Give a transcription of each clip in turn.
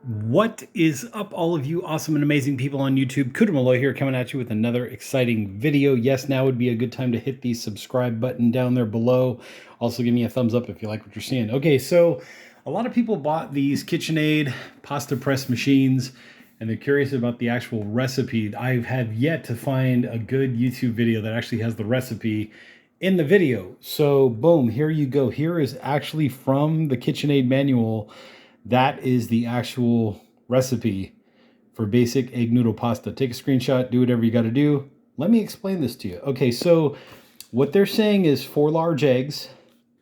What is up, all of you awesome and amazing people on YouTube? Kuda Malloy here, coming at you with another exciting video. Yes, now would be a good time to hit the subscribe button down there below. Also, give me a thumbs up if you like what you're seeing. Okay, so a lot of people bought these Kitchenaid pasta press machines, and they're curious about the actual recipe. I have yet to find a good YouTube video that actually has the recipe in the video. So, boom, here you go. Here is actually from the Kitchenaid manual. That is the actual recipe for basic egg noodle pasta. Take a screenshot, do whatever you got to do. Let me explain this to you. Okay, so what they're saying is 4 large eggs,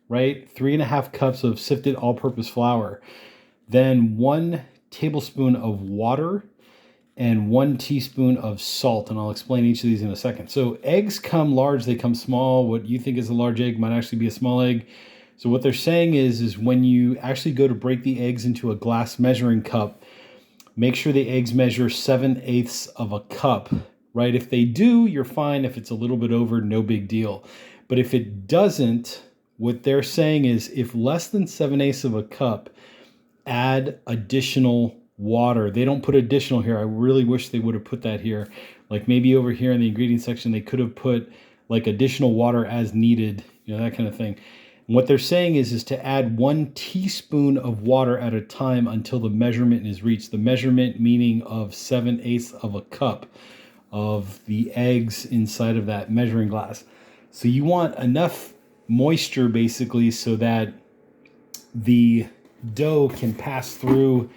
right? 3.5 cups of sifted all-purpose flour, then 1 tablespoon of water, and 1 teaspoon of salt. And I'll explain each of these in a second. So eggs come large, they come small. What you think is a large egg might actually be a small egg. So what they're saying is when you actually go to break the eggs into a glass measuring cup, make sure the eggs measure 7/8 of a cup, right? If they do, you're fine. If it's a little bit over, no big deal. But if it doesn't, what they're saying is if less than 7/8 of a cup, add additional water. They don't put additional here. I really wish they would have put that here. Like maybe over here in the ingredient section, they could have put like additional water as needed, you know, that kind of thing. And what they're saying is to add 1 teaspoon of water at a time until the measurement is reached. The measurement meaning of 7/8 of a cup of the eggs inside of that measuring glass. So you want enough moisture basically so that the dough can pass through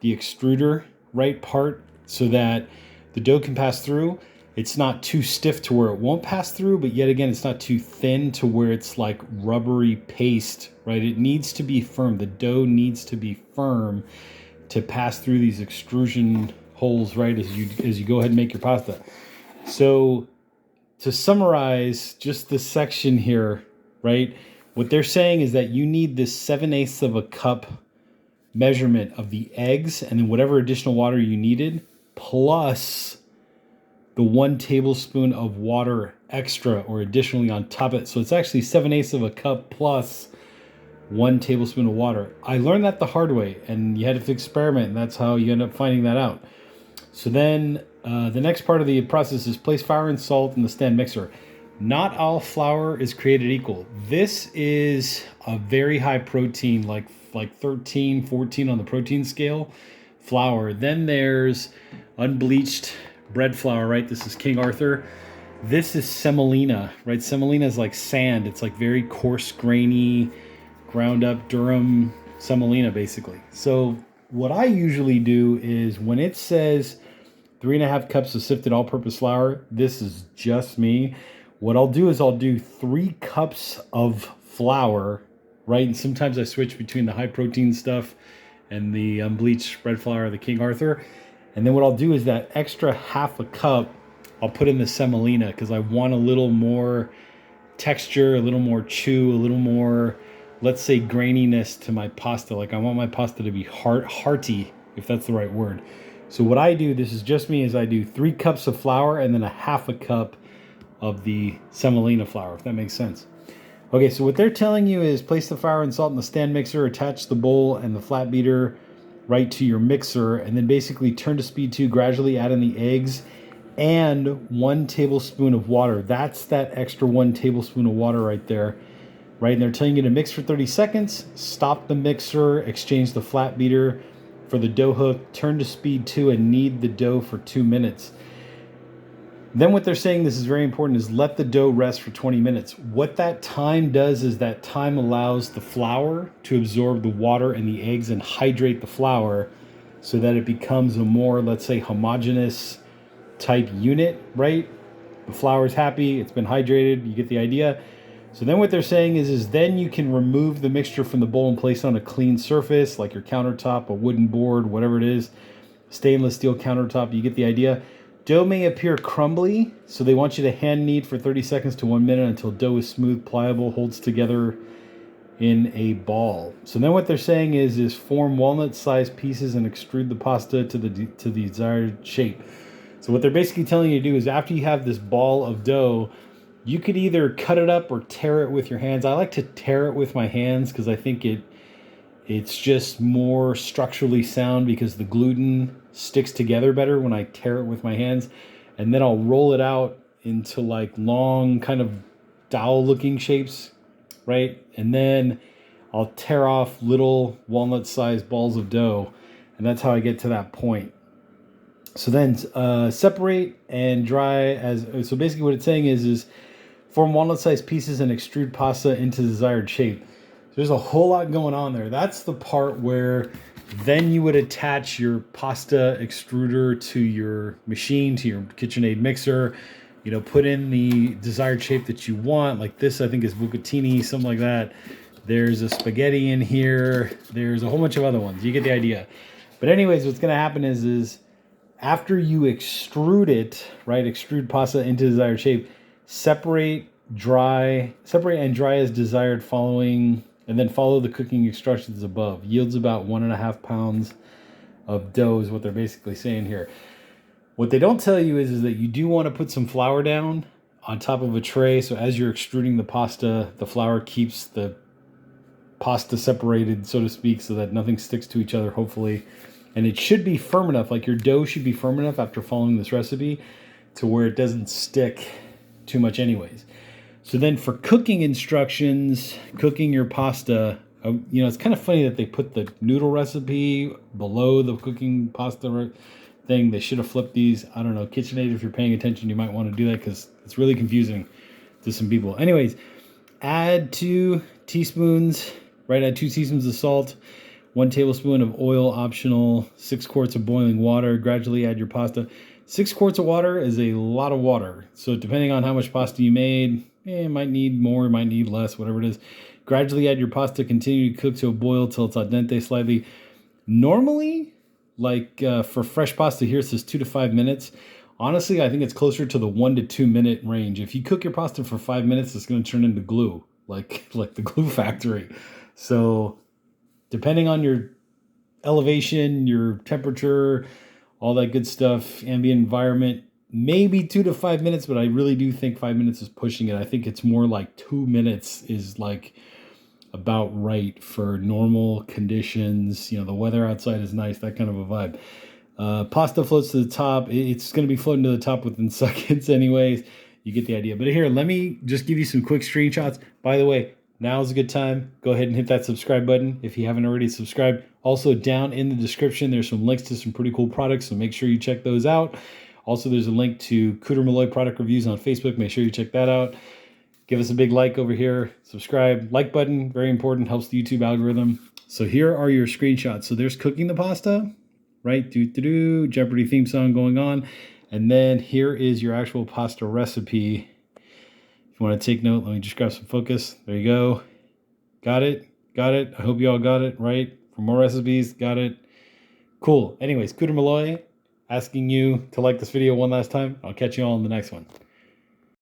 the extruder right part, so that the dough can pass through. It's not too stiff to where it won't pass through, but yet again, it's not too thin to where it's like rubbery paste, right? It needs to be firm. The dough needs to be firm to pass through these extrusion holes, right? As you go ahead and make your pasta. So to summarize just this section here, right? What they're saying is that you need this 7/8 of a cup measurement of the eggs and then whatever additional water you needed, plus the 1 tablespoon of water extra or additionally on top of it. So it's actually 7/8 of a cup plus 1 tablespoon of water. I learned that the hard way, and you had to experiment, and that's how you end up finding that out. So then the next part of the process is place flour and salt in the stand mixer. Not all flour is created equal. This is a very high protein, like 13, 14 on the protein scale flour. Then there's unbleached bread flour, right? This is King Arthur. This is semolina, right? Semolina is like sand. It's like very coarse, grainy, ground up Durham semolina, basically. So what I usually do is when it says 3.5 cups of sifted all-purpose flour, this is just me. What I'll do is I'll do 3 cups of flour, right? And sometimes I switch between the high protein stuff and the unbleached bread flour, the King Arthur. And then what I'll do is that extra 1/2 cup, I'll put in the semolina because I want a little more texture, a little more chew, a little more, let's say, graininess to my pasta. Like I want my pasta to be hearty, if that's the right word. So what I do, this is just me, is I do 3 cups of flour and then 1/2 cup of the semolina flour, if that makes sense. Okay, so what they're telling you is place the flour and salt in the stand mixer, attach the bowl and the flat beater right to your mixer, and then basically turn to speed 2, gradually add in the eggs and 1 tablespoon of water. That's that extra 1 tablespoon of water right there, right? And they're telling you to mix for 30 seconds, stop the mixer, exchange the flat beater for the dough hook, turn to speed 2, and knead the dough for 2 minutes. Then what they're saying, this is very important, is let the dough rest for 20 minutes. What that time does is that time allows the flour to absorb the water and the eggs and hydrate the flour so that it becomes a more, let's say, homogeneous type unit, right? The flour's happy, it's been hydrated, you get the idea. So then what they're saying is then you can remove the mixture from the bowl and place it on a clean surface, like your countertop, a wooden board, whatever it is, stainless steel countertop, you get the idea. Dough may appear crumbly, so they want you to hand knead for 30 seconds to 1 minute until dough is smooth, pliable, holds together in a ball. So then what they're saying is form walnut-sized pieces and extrude the pasta to the desired shape. So what they're basically telling you to do is after you have this ball of dough, you could either cut it up or tear it with your hands. I like to tear it with my hands because I think it It's just more structurally sound because the gluten sticks together better when I tear it with my hands. And then I'll roll it out into like long kind of dowel looking shapes, right? And then I'll tear off little walnut sized balls of dough. And that's how I get to that point. So then separate and dry so basically what it's saying is form walnut sized pieces and extrude pasta into desired shape. There's a whole lot going on there. That's the part where then you would attach your pasta extruder to your machine, to your KitchenAid mixer, you know, put in the desired shape that you want. Like this, I think is bucatini, something like that. There's a spaghetti in here. There's a whole bunch of other ones. You get the idea. But anyways, what's going to happen is after you extrude it, right, extrude pasta into desired shape, separate and dry as desired and then follow the cooking instructions above. Yields about 1.5 pounds of dough is what they're basically saying here. What they don't tell you is that you do want to put some flour down on top of a tray. So as you're extruding the pasta, the flour keeps the pasta separated, so to speak, so that nothing sticks to each other, hopefully. And it should be firm enough, like your dough should be firm enough after following this recipe to where it doesn't stick too much anyways. So then for cooking instructions, cooking your pasta, you know, it's kind of funny that they put the noodle recipe below the cooking pasta thing. They should have flipped these. I don't know. KitchenAid, if you're paying attention, you might want to do that because it's really confusing to some people. Anyways, add 2 teaspoons, right? Add 2 teaspoons of salt, 1 tablespoon of oil, optional, 6 quarts of boiling water. Gradually add your pasta. 6 quarts of water is a lot of water. So depending on how much pasta you made, you might need more, you might need less, whatever it is. Gradually add your pasta. Continue to cook to a boil till it's al dente slightly. Normally, like for fresh pasta here, it says 2 to 5 minutes. Honestly, I think it's closer to the 1 to 2 minute range. If you cook your pasta for 5 minutes, it's going to turn into glue, like the glue factory. So depending on your elevation, your temperature, all that good stuff, ambient environment, maybe 2 to 5 minutes, but I really do think 5 minutes is pushing it. I think it's more like 2 minutes is like about right for normal conditions. You know, the weather outside is nice, that kind of a vibe. Pasta floats to the top. It's going to be floating to the top within seconds anyways. You get the idea. But here, let me just give you some quick screenshots. By the way, now is a good time. Go ahead and hit that subscribe button if you haven't already subscribed. Also, down in the description, there's some links to some pretty cool products, so make sure you check those out. Also, there's a link to Cooter Malloy product reviews on Facebook. Make sure you check that out. Give us a big like over here. Subscribe. Like button, very important. Helps the YouTube algorithm. So here are your screenshots. So there's cooking the pasta, right? Jeopardy theme song going on. And then here is your actual pasta recipe. If you want to take note, let me just grab some focus. There you go. Got it. Got it. I hope you all got it, right? For more recipes, got it. Cool. Anyways, Cooter Malloy asking you to like this video one last time. I'll catch you all in the next one.